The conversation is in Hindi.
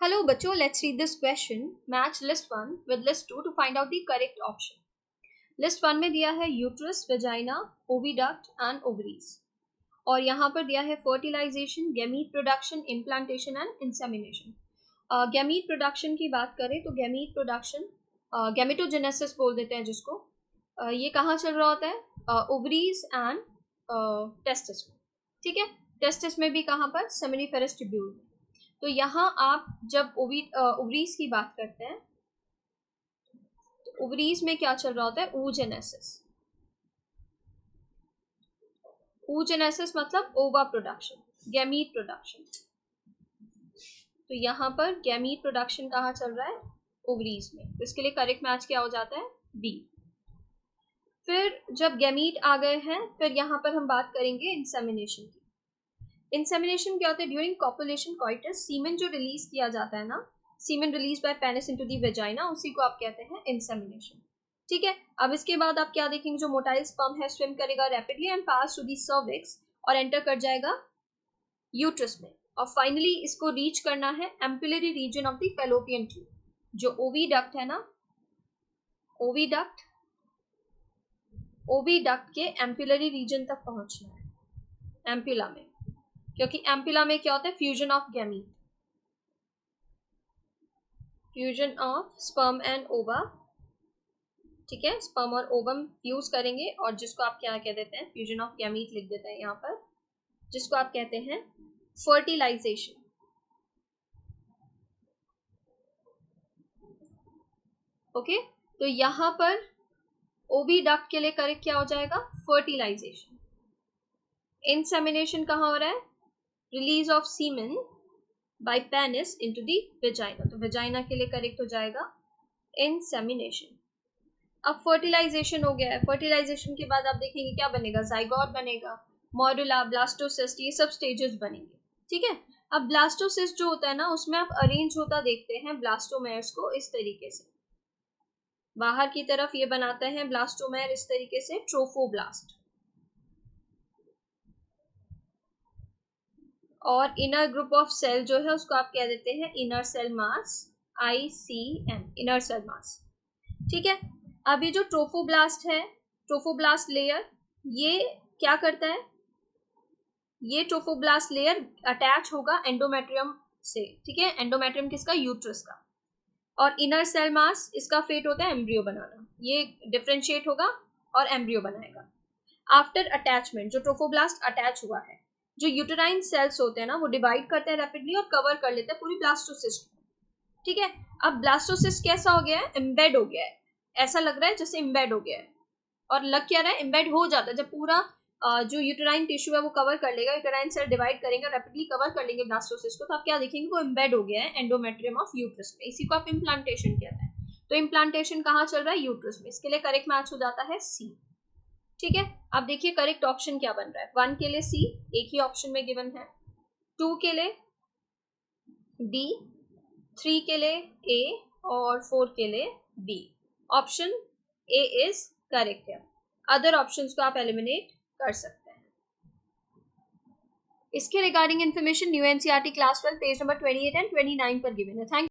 Hello बच्चों, let's read this question. Match list 1 with list 2 to find out the correct option. List 1 में दिया है uterus, vagina, oviduct and ovaries और यहाँ पर दिया है fertilisation, gamete production, implantation and insemination. Gamete production की बात करें तो गैमीट प्रोडक्शन गैमेटोजेनेसिस बोल देते हैं जिसको. ये कहाँ चल रहा होता है? ओवरीज एंड टेस्टिस में. ठीक है, टेस्टिस में भी कहाँ पर? सेमिनिफेरस ट्यूब्यूल में. तो यहाँ आप जब ओवरीज की बात करते हैं तो ओवरीज में क्या चल रहा होता है? oogenesis. oogenesis मतलब ओवा प्रोडक्शन, गैमीट प्रोडक्शन. तो यहाँ पर गैमीट प्रोडक्शन कहाँ चल रहा है? ओवरीज में. तो इसके लिए करेक्ट मैच क्या हो जाता है? बी. फिर जब गैमीट आ गए हैं फिर यहाँ पर हम बात करेंगे इंसेमिनेशन की. इंसेमिनेशन क्या होता है? ड्यूरिंग कॉपुलेशन कॉइटस सीमेन जो रिलीज किया जाता है ना, semen release by penis into the vagina, उसी को आप कहते हैं इंसेमिनेशन. ठीक है, अब इसके बाद आप क्या देखेंगे? जो मोटाइल स्पर्म है स्विम करेगा rapidly and pass to the cervix और एंटर कर जाएगा यूट्रस में और फाइनली इसको रीच करना है ampullary region of the fallopian tube. जो ओविडक्ट है ना, ओविडक्ट के एम्पुलरी रीजन तक पहुंचना है, एम्पुला में. क्योंकि एम्पुला में क्या होता है? Fusion of gamete, fusion of sperm and ओवा. ठीक है, स्पर्म और ओवम फ्यूज करेंगे और जिसको आप क्या कह देते हैं? फ्यूजन ऑफ गैमीट लिख देते हैं यहाँ पर, जिसको आप कहते हैं फर्टिलाइजेशन. ओके, तो यहाँ पर ओविडक्ट के लिए करेक्ट क्या हो जाएगा? फर्टिलाइजेशन. इंसेमिनेशन कहाँ हो रहा है? Release of semen by penis into the vagina. तो वेजाइना के लिए करेक्ट हो जाएगा इंसेमिनेशन. अब फर्टिलाइजेशन हो गया है. फर्टिलाइजेशन के बाद आप देखेंगे क्या बनेगा? जाइगोट बनेगा, मॉड्यूला, ब्लास्टोसिस्ट, ये सब स्टेजेस बनेंगे. ठीक है, अब ब्लास्टोसिस्ट जो होता है ना, उसमें आप अरेंज होता देखते हैं ब्लास्टोमेयर्स को इस तरीके से. बाहर की तरफ ये बनाते हैं ब्लास्टोमेयर इस तरीके से, ट्रोफोब्लास्ट. और इनर ग्रुप ऑफ सेल जो है उसको आप कह देते हैं inner cell mass, ICM, inner cell mass. ठीक है, अब ये जो ट्रोफोब्लास्ट है, ट्रोफोब्लास्ट लेयर, ये क्या करता है? ये ट्रोफोब्लास्ट लेयर अटैच होगा एंडोमेट्रियम से. ठीक है, एंडोमेट्रियम किसका? यूट्रस का. और इनर सेल मास, इसका फेट होता है एम्ब्रियो बनाना. ये डिफरेंशिएट होगा और एम्ब्रियो बनाएगा. आफ्टर अटैचमेंट जो ट्रोफोब्लास्ट अटैच हुआ है, जो यूटेराइन सेल्स होते हैं ना, वो डिवाइड करते हैं रैपिडली और कवर कर लेते हैं पूरी ब्लास्टोसिस्ट. ठीक है, अब ब्लास्टोसिस्ट कैसा हो गया है? एम्बेड हो गया है. ऐसा लग रहा है जैसे एम्बेड हो गया है, और लग क्या रहा है? एम्बेड हो जाता है. जब पूरा जो यूटेराइन टिश्यू है वो कवर कर लेगा, यूटेराइन सेल डिवाइड करेंगे, रैपिडली कवर कर लेंगे ब्लास्टोसिस्ट को, तो आप क्या देखेंगे? वो एम्बेड हो गया है एंडोमेट्रियम ऑफ यूट्रस में. इसी को आप इम्प्लांटेशन कहते हैं. तो इम्प्लांटेशन कहाँ चल रहा है? यूट्रस में. इसके लिए करेक्ट मैच हो जाता है सी. ठीक है, अब देखिए करेक्ट ऑप्शन क्या बन रहा है. 1 के लिए सी, एक ही ऑप्शन में गिवन है. 2 के लिए डी, 3 के लिए ए और 4 के लिए B. Option A is correct है. अदर ऑप्शंस को आप एलिमिनेट कर सकते हैं. इसके regarding information new NCERT class 12 page number 28 and 29 पर गिवन है. थैंक